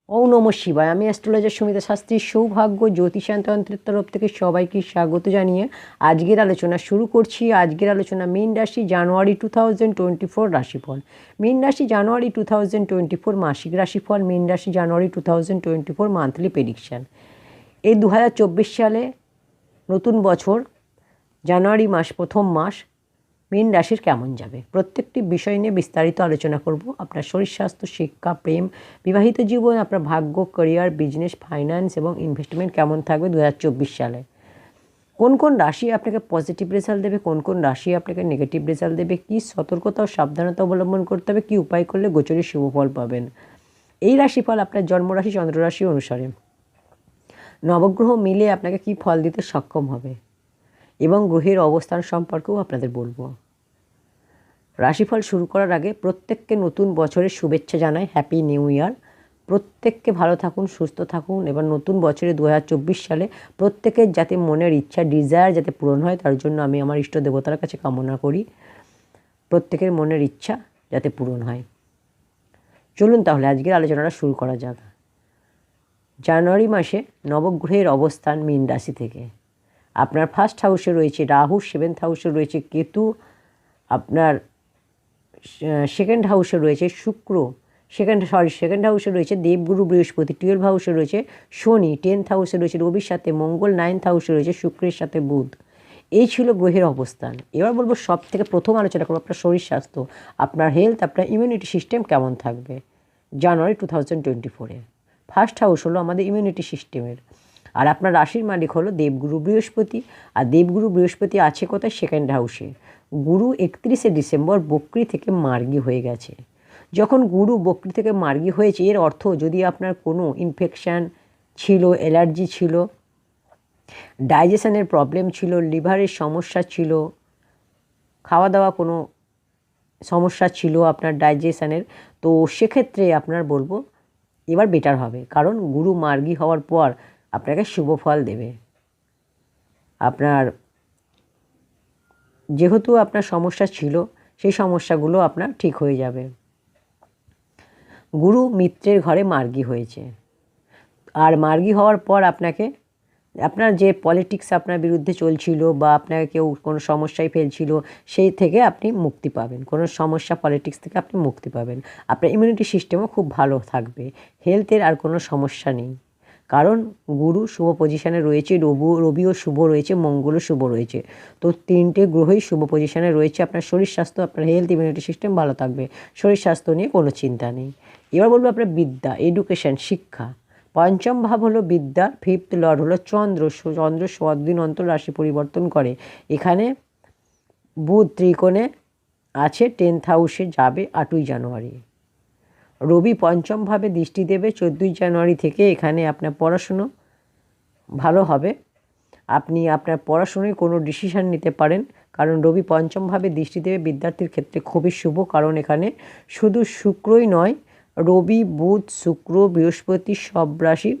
ওম নমঃ শিবায়। আমি অ্যাস্ট্রোলজার সুমিতা শাস্ত্রী। সৌভাগ্য জ্যোতিষায়নতন্ত্রের তরফ থেকে সবাইকে স্বাগত জানিয়ে আজকের আলোচনা শুরু করছি। আজকের আলোচনা মীন রাশি জানুয়ারি 2024 রাশিফল। মীন রাশি জানুয়ারি 2024 মাসিক রাশিফল, মীন রাশি জানুয়ারি 2024 মান্থলি প্রেডিকশান। এই 2024 সালে নতুন বছর জানুয়ারি মাস, প্রথম মাস মীন রাশির কেমন যাবে প্রত্যেকটি বিষয় নিয়ে বিস্তারিত আলোচনা করব। আপনার শরীর স্বাস্থ্য, শিক্ষা, প্রেম, বিবাহিত জীবন, আপনার ভাগ্য, ক্যারিয়ার, বিজনেস, ফাইন্যান্স এবং ইনভেস্টমেন্ট কেমন থাকবে 2024 সালে। কোন কোন রাশি আপনাকে পজিটিভ রেজাল্ট দেবে, কোন কোন রাশি আপনাকে নেগেটিভ রেজাল্ট দেবে, কী সতর্কতা ও সাবধানতা অবলম্বন করতে হবে, কী উপায় করলে গোচরে শুভ ফল পাবেন। এই রাশিফল আপনার জন্মরাশি চন্দ্ররাশি অনুসারে নবগ্রহ মিলে আপনাকে কী ফল দিতে সক্ষম হবে এবং গ্রহের অবস্থান সম্পর্কেও আপনাদের বলবো। রাশিফল শুরু করার আগে প্রত্যেককে নতুন বছরের শুভেচ্ছা জানাই, হ্যাপি নিউ ইয়ার। প্রত্যেককে ভালো থাকুন, সুস্থ থাকুন। এবার নতুন বছরে 2024 সালে প্রত্যেকের যাতে মনের ইচ্ছা, ডিজায়ার যাতে পূরণ হয়, তার জন্য আমি আমার ইষ্ট দেবতার কাছে কামনা করি প্রত্যেকের মনের ইচ্ছা যাতে পূরণ হয়। চলুন তাহলে আজকের আলোচনাটা শুরু করা যাক। জানুয়ারি মাসে নবগ্রহের অবস্থান মীন রাশি থেকে আপনার ফার্স্ট হাউসে রয়েছে রাহু, সেভেন্থ হাউসে রয়েছে কেতু, আপনার সেকেন্ড হাউসে রয়েছে শুক্র, সেকেন্ড হাউসে রয়েছে দেবগুরু বৃহস্পতি, 12 হাউসে রয়েছে শনি, 10th হাউসে রয়েছে রবির সাথে মঙ্গল, 9th হাউসে রয়েছে শুক্রের সাথে বুধ। এই ছিল গ্রহের অবস্থান। এবার বলবো সব থেকে প্রথম আলোচনা করবো আপনার শরীর স্বাস্থ্য, আপনার হেলথ, আপনার ইমিউনিটি সিস্টেম কেমন থাকবে জানুয়ারি 2024-এ। ফার্স্ট হাউস হলো আমাদের ইমিউনিটি সিস্টেমের, আর আপনার রাশির মালিক হলো দেবগুরু বৃহস্পতি, আর দেবগুরু বৃহস্পতি আছে কোথায়? সেকেন্ড হাউসে। গুরু 31শে ডিসেম্বর বক্রি থেকে মার্গী হয়ে গেছে। যখন গুরু বক্রি থেকে মার্গী হয়েছে, এর অর্থ যদি আপনার কোনো ইনফেকশান ছিল, অ্যালার্জি ছিল, ডাইজেশনের প্রবলেম ছিল, লিভারের সমস্যা ছিল, খাওয়া দাওয়া কোনো সমস্যা ছিল আপনার ডাইজেশনের, তো সেক্ষেত্রে আপনার বলবো এবার বেটার হবে, কারণ গুরু মার্গী হওয়ার পর আপনাকে শুভ ফল দেবে। আপনার যেহেতু আপনার সমস্যা ছিল, সেই সমস্যাগুলো আপনার ঠিক হয়ে যাবে। গুরু মিত্রের ঘরে মার্গী হয়েছে, আর মার্গী হওয়ার পর আপনাকে আপনার যে পলিটিক্স আপনার বিরুদ্ধে চলছিল বা আপনাকে কেউ কোনো সমস্যায় ফেলছিল, সেই থেকে আপনি মুক্তি পাবেন। কোনো সমস্যা পলিটিক্স থেকে আপনি মুক্তি পাবেন। আপনার ইমিউনিটি সিস্টেমও খুব ভালো থাকবে। হেলথের আর কোনো সমস্যা নেই, কারণ গুরু শুভ পজিশানে রয়েছে, রবিও শুভ রয়েছে, মঙ্গলও শুভ রয়েছে। তো তিনটে গ্রহই শুভ পজিশানে রয়েছে। আপনার শরীর স্বাস্থ্য, আপনার হেলথ, ইমিউনিটি সিস্টেম ভালো থাকবে। শরীর স্বাস্থ্য নিয়ে কোনো চিন্তা নেই। এবার বলবো আপনার বিদ্যা, এডুকেশান, শিক্ষা। পঞ্চম ভাব হলো বিদ্যা, ফিফথ লর্ড হলো চন্দ্র। চন্দ্র 7 দিন অন্তর রাশি পরিবর্তন করে। এখানে বুধ ত্রিকোণে আছে, 10th হাউসে যাবে 8ই জানুয়ারি। রবি পঞ্চমভাবে দৃষ্টি দেবে 14ই জানুয়ারি থেকে। এখানে আপনার পড়াশুনো ভালো হবে, আপনি আপনার পড়াশুনোয় কোনো ডিসিশান নিতে পারেন, কারণ রবি পঞ্চমভাবে দৃষ্টি দেবে বিদ্যার্থীর ক্ষেত্রে খুবই শুভ। কারণ এখানে শুধু শুক্রই নয়, রবি, বুধ, শুক্র, বৃহস্পতি সব রাশি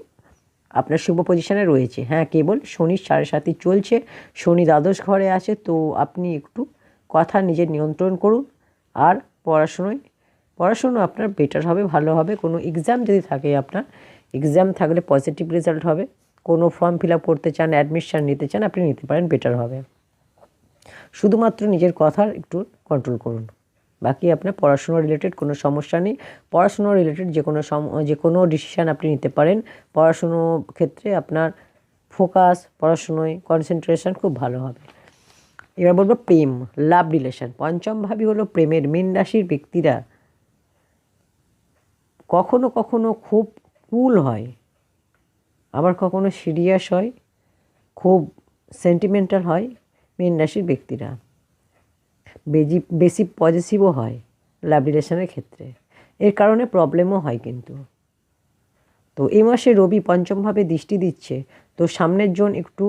আপনার শুভ পজিশানে রয়েছে। হ্যাঁ, কেবল শনির 7.5 চলছে, শনি দ্বাদশ ঘরে আছে। তো আপনি একটু কথা নিজের নিয়ন্ত্রণ করুন, আর পড়াশুনো আপনার বেটার হবে, ভালো হবে। কোনো এক্সাম যদি থাকে, আপনার এক্সাম থাকলে পজিটিভ রেজাল্ট হবে। কোনো ফর্ম ফিল আপ করতে চান, অ্যাডমিশন নিতে চান, আপনি নিতে পারেন, বেটার হবে। শুধুমাত্র নিজের কথার একটু কন্ট্রোল করুন, বাকি আপনার পড়াশুনো রিলেটেড কোনো সমস্যা নেই। পড়াশুনো রিলেটেড যে কোনো ডিসিশান আপনি নিতে পারেন। পড়াশুনো ক্ষেত্রে আপনার ফোকাস, পড়াশুনোয় কনসেন্ট্রেশন খুব ভালো হবে। এবার বলবো প্রেম, লাভ রিলেশন। পঞ্চম ভাবই হলো প্রেমের। মীন রাশির ব্যক্তিরা কখনো কখনো খুব কুল হয়, আবার কখনো সিরিয়াস হয়, খুব সেন্টিমেন্টাল হয়। মীন রাশির ব্যক্তিরা বেশি পজিটিভও হয় লাভ রিলেশনের ক্ষেত্রে, এর কারণে প্রবলেমও হয় কিন্তু। তো এই মাসে রবি পঞ্চমভাবে দৃষ্টি দিচ্ছে, তো সামনের জন একটু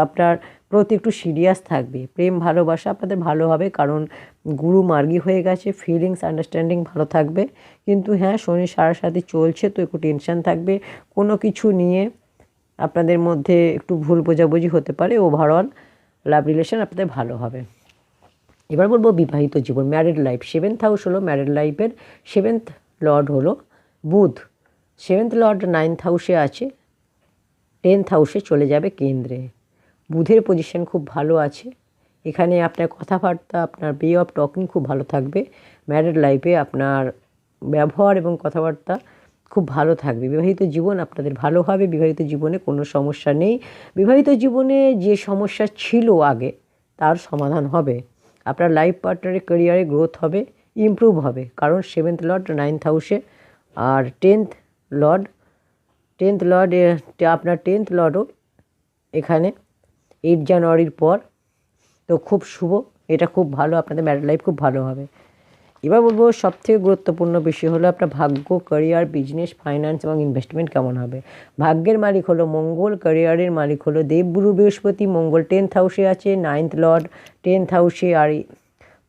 আপনার প্রতি একটু সিরিয়াস থাকবে। প্রেম ভালোবাসা আপনাদের ভালো হবে, কারণ গুরু মার্গী হয়ে গেছে। ফিলিংস, আন্ডারস্ট্যান্ডিং ভালো থাকবে। কিন্তু হ্যাঁ, শনি 7.5 চলছে, তো একটু টেনশান থাকবে। কোনো কিছু নিয়ে আপনাদের মধ্যে একটু ভুল বোঝাবুঝি হতে পারে। ওভারঅল লাভ রিলেশন আপনাদের ভালো হবে। এবার বলবো বিবাহিত জীবন, ম্যারিড লাইফ। 7th হাউস হলো ম্যারিড লাইফের, 7th লর্ড হলো বুধ 7th লর্ড 9th হাউসে আছে, 10th হাউসে চলে যাবে কেন্দ্রে। বুধের পজিশন খুব ভালো আছে। এখানে আপনার কথাবার্তা, আপনার ওয়ে অফ টকিং খুব ভালো থাকবে। ম্যারিড লাইফে আপনার ব্যবহার এবং কথাবার্তা খুব ভালো থাকবে। বিবাহিত জীবন আপনাদের ভালো হবে। বিবাহিত জীবনে কোনো সমস্যা নেই। বিবাহিত জীবনে যে সমস্যা ছিল আগে তার সমাধান হবে। আপনার লাইফ পার্টনারের ক্যারিয়ারে গ্রোথ হবে, ইমপ্রুভ হবে, কারণ 7th লর্ড 9th হাউসে আর 10th লর্ড আপনার 10th লর্ডও এখানে 8 জানুয়ারির পর, তো খুব শুভ। এটা খুব ভালো, আপনাদের ম্যারিড লাইফ খুব ভালো হবে। এবার বলবো সবথেকে গুরুত্বপূর্ণ বিষয় হলো আপনার ভাগ্য, ক্যারিয়ার, বিজনেস, ফাইন্যান্স এবং ইনভেস্টমেন্ট কেমন হবে। ভাগ্যের মালিক হলো মঙ্গল, ক্যারিয়ারের মালিক হলো দেবগুরু বৃহস্পতি। মঙ্গল 10th হাউসে আছে, 9th লর্ড 10th হাউসে আর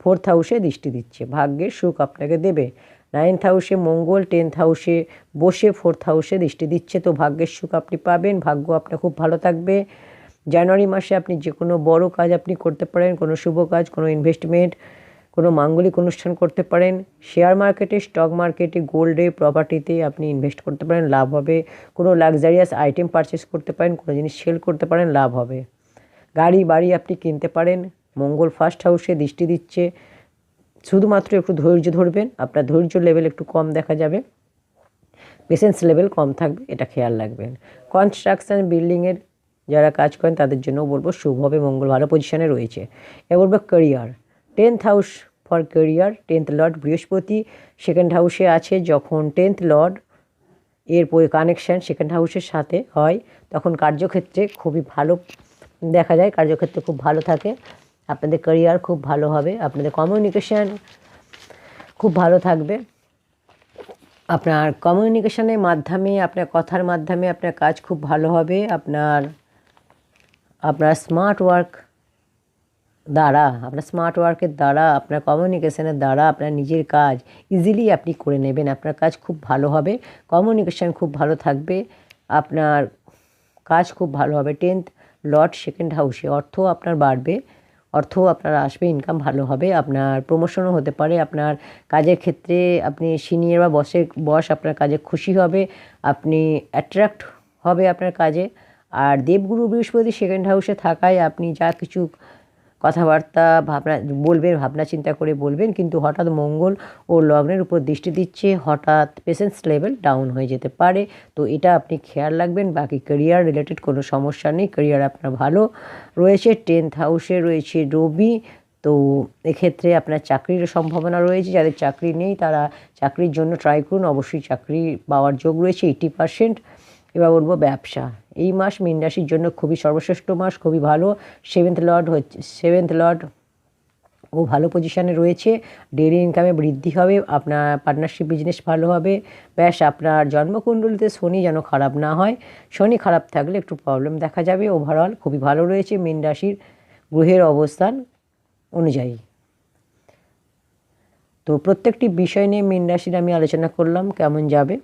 4th হাউসে দৃষ্টি দিচ্ছে। ভাগ্যের সুখ আপনাকে দেবে। 9th হাউসে মঙ্গল 10th হাউসে বসে 4th হাউসে দৃষ্টি দিচ্ছে, তো ভাগ্যের সুখ আপনি পাবেন। ভাগ্য আপনার খুব ভালো থাকবে। জানুয়ারি মাসে আপনি যে কোনো বড় কাজ আপনি করতে পারেন, কোনো শুভ কাজ, কোনো ইনভেস্টমেন্ট, কোনো মাঙ্গলিক অনুষ্ঠান করতে পারেন। শেয়ার মার্কেটে, স্টক মার্কেটে, গোল্ডে, প্রপার্টিতে আপনি ইনভেস্ট করতে পারেন, লাভ হবে। কোনো লাক্সারিয়াস আইটেম পারচেস করতে পারেন, কোনো জিনিস সেল করতে পারেন, লাভ হবে। গাড়ি বাড়ি আপনি কিনতে পারেন। মঙ্গল 1st হাউসে দৃষ্টি দিচ্ছে। শুধুমাত্র একটু ধৈর্য ধরবেন, আপনার ধৈর্য লেভেল একটু কম দেখা যাবে, পেশেন্স লেভেল কম থাকবে, এটা খেয়াল রাখবেন। কনস্ট্রাকশান, বিল্ডিংয়ের যারা কাজ করেন তাদের জন্য বলবো শুভ হবে, মঙ্গল ভালো পজিশনে রয়েছে। এবার বলবো career. 10th house for career, 10th Lord বৃহস্পতি 2nd হাউসে আছে। যখন 10th লর্ড এর কানেকশান 2nd হাউসের সাথে হয় তখন কার্যক্ষেত্রে খুবই ভালো দেখা যায়, কার্যক্ষেত্রে খুব ভালো থাকে। আপনাদের ক্যারিয়ার খুব ভালো হবে, আপনাদের কমিউনিকেশান খুব ভালো থাকবে। আপনার কমিউনিকেশনের মাধ্যমে, আপনার কথার মাধ্যমে আপনার কাজ খুব ভালো হবে। আপনার স্মার্ট ওয়ার্কের দ্বারা, আপনার কমিউনিকেশনের দ্বারা আপনার নিজের কাজ ইজিলি আপনি করে নেবেন। আপনার কাজ খুব ভালো হবে, কমিউনিকেশান খুব ভালো থাকবে, আপনার কাজ খুব ভালো হবে। 10th লর্ড 2nd হাউসে, অর্থ আপনার বাড়বে, অর্থ আপনার আসবে, ইনকাম ভালো হবে, আপনার প্রমোশনও হতে পারে। আপনার কাজের ক্ষেত্রে আপনি সিনিয়র বা বস আপনার কাজে খুশি হবে, আপনি অ্যাট্রাক্ট হবে আপনার কাজে। আর দেবগুরু বৃহস্পতি 2nd হাউসে থাকায় আপনি যা কিছু কথাবার্তা ভাবনা চিন্তা করে বলবেন, কিন্তু হঠাৎ মঙ্গল ও লগ্নের উপর দৃষ্টি দিচ্ছে, হঠাৎ পেশেন্স লেভেল ডাউন হয়ে যেতে পারে, তো এটা আপনি খেয়াল রাখবেন। বাকি ক্যারিয়ার রিলেটেড কোনো সমস্যা নেই, ক্যারিয়ার আপনার ভালো রয়েছে। 10th হাউসে রয়েছে রবি, তো এক্ষেত্রে আপনার চাকরির সম্ভাবনা রয়েছে। যাদের চাকরি নেই তারা চাকরির জন্য ট্রাই করুন, অবশ্যই চাকরি পাওয়ার যোগ রয়েছে 80%। এবার বলবো ব্যবসা। এই মাস মীন রাশির জন্য খুবই সর্বশ্রেষ্ঠ মাস, খুবই ভালো। 7th লর্ড ও ভালো পজিশানে রয়েছে, ডেইলি ইনকামে বৃদ্ধি হবে, আপনার পার্টনারশিপ বিজনেস ভালো হবে। ব্যাস আপনার জন্মকুণ্ডলিতে শনি যেন খারাপ না হয়, শনি খারাপ থাকলে একটু প্রবলেম দেখা যাবে। ওভারঅল খুবই ভালো রয়েছে মীন রাশির গ্রহের অবস্থান অনুযায়ী। তো প্রত্যেকটি বিষয় নিয়ে মীন রাশির আমি আলোচনা করলাম কেমন যাবে।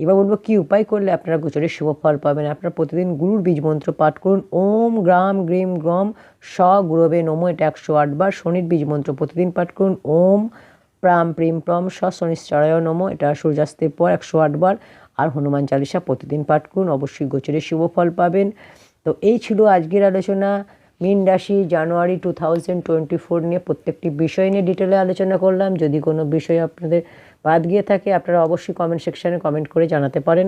এবার বলবো কী উপায় করলে আপনারা গোচরের শুভ ফল পাবেন। আপনারা প্রতিদিন গুরুর বীজ মন্ত্র পাঠ করুন, ওম গ্রাম গ্রিম গ্রম স গুরবে নমো, এটা 108 বার। শনির বীজ মন্ত্র প্রতিদিন পাঠ করুন, ওম প্রাম প্রিম প্রম স শনিশ্চরায় নমো, এটা সূর্যাস্তের পর 108 বার। আর হনুমান চালিসা প্রতিদিন পাঠ করুন, অবশ্যই গোচরের শুভ ফল পাবেন। তো এই ছিল আজকের আলোচনা মীন রাশি জানুয়ারি 2024 নিয়ে। প্রত্যেকটি বিষয় নিয়ে ডিটেলে আলোচনা করলাম। যদি কোনো বিষয় আপনাদের বাদ গিয়ে থাকে আপনারা অবশ্যই কমেন্ট সেকশানে কমেন্ট করে জানাতে পারেন।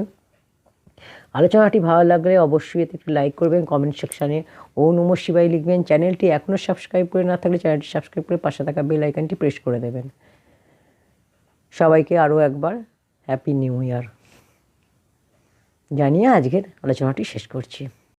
আলোচনাটি ভালো লাগলে অবশ্যই এতে একটু লাইক করবেন, কমেন্ট সেকশানে ও নমঃ শিবায় লিখবেন। চ্যানেলটি এখনও সাবস্ক্রাইব করে না থাকলে চ্যানেলটি সাবস্ক্রাইব করে পাশে থাকা বেল আইকনটি প্রেস করে দেবেন। সবাইকে আরও একবার হ্যাপি নিউ ইয়ার জানিয়ে আজকের আলোচনাটি শেষ করছি।